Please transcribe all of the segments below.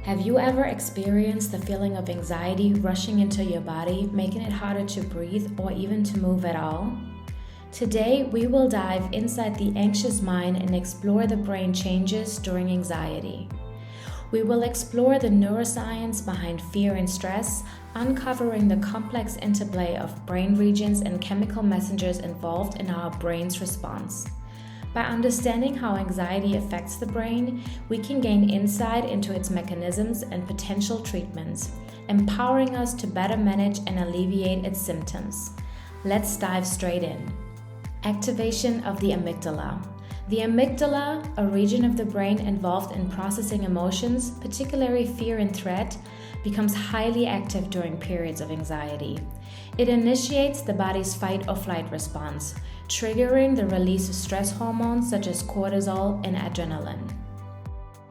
Have you ever experienced the feeling of anxiety rushing into your body, making it harder to breathe or even to move at all? Today, we will dive inside the anxious mind and explore the brain changes during anxiety. We will explore the neuroscience behind fear and stress, uncovering the complex interplay of brain regions and chemical messengers involved in our brain's response. By understanding how anxiety affects the brain, we can gain insight into its mechanisms and potential treatments, empowering us to better manage and alleviate its symptoms. Let's dive straight in. Activation of the amygdala. The amygdala, a region of the brain involved in processing emotions, particularly fear and threat, becomes highly active during periods of anxiety. It initiates the body's fight or flight response, triggering the release of stress hormones such as cortisol and adrenaline.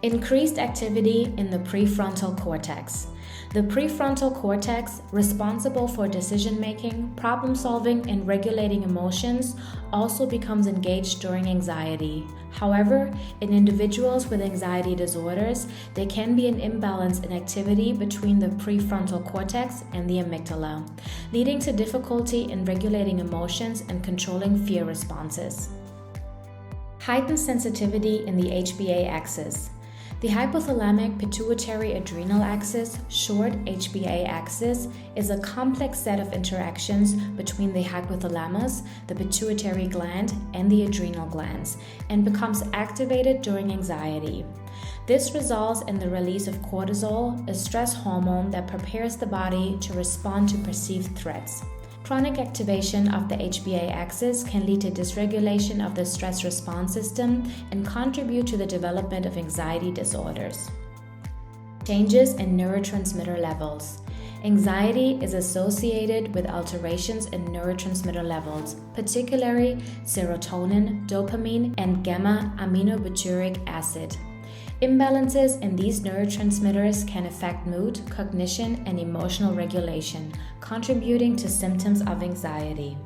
Increased activity in the prefrontal cortex. The prefrontal cortex, responsible for decision-making, problem-solving, and regulating emotions, also becomes engaged during anxiety. However, in individuals with anxiety disorders, there can be an imbalance in activity between the prefrontal cortex and the amygdala, leading to difficulty in regulating emotions and controlling fear responses. Heightened sensitivity in the HPA axis. The hypothalamic pituitary adrenal axis, short HPA axis, is a complex set of interactions between the hypothalamus, the pituitary gland, and the adrenal glands, and becomes activated during anxiety. This results in the release of cortisol, a stress hormone that prepares the body to respond to perceived threats. Chronic activation of the HPA axis can lead to dysregulation of the stress response system and contribute to the development of anxiety disorders. Changes in neurotransmitter levels. Anxiety is associated with alterations in neurotransmitter levels, particularly serotonin, dopamine, and gamma-aminobutyric acid. Imbalances in these neurotransmitters can affect mood, cognition, and emotional regulation, contributing to symptoms of anxiety.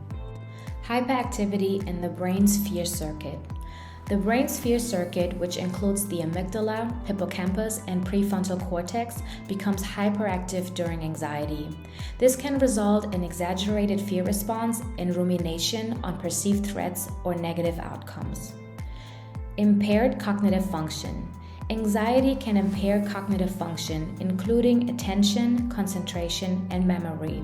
Hyperactivity in the brain's fear circuit. The brain's fear circuit, which includes the amygdala, hippocampus, and prefrontal cortex, becomes hyperactive during anxiety. This can result in exaggerated fear response and rumination on perceived threats or negative outcomes. Impaired cognitive function. Anxiety can impair cognitive function, including attention, concentration, and memory.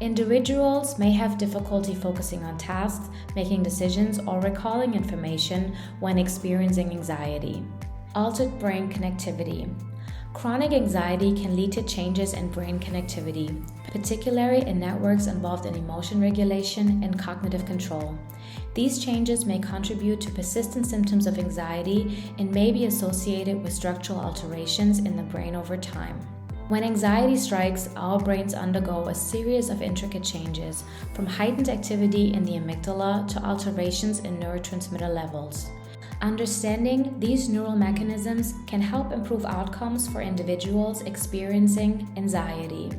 Individuals may have difficulty focusing on tasks, making decisions, or recalling information when experiencing anxiety. Altered brain connectivity. Chronic anxiety can lead to changes in brain connectivity, particularly in networks involved in emotion regulation and cognitive control. These changes may contribute to persistent symptoms of anxiety and may be associated with structural alterations in the brain over time. When anxiety strikes, our brains undergo a series of intricate changes, from heightened activity in the amygdala to alterations in neurotransmitter levels. Understanding these neural mechanisms can help improve outcomes for individuals experiencing anxiety.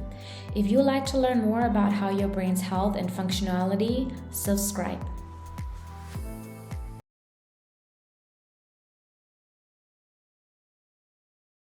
If you'd like to learn more about how your brain's health and functionality, subscribe.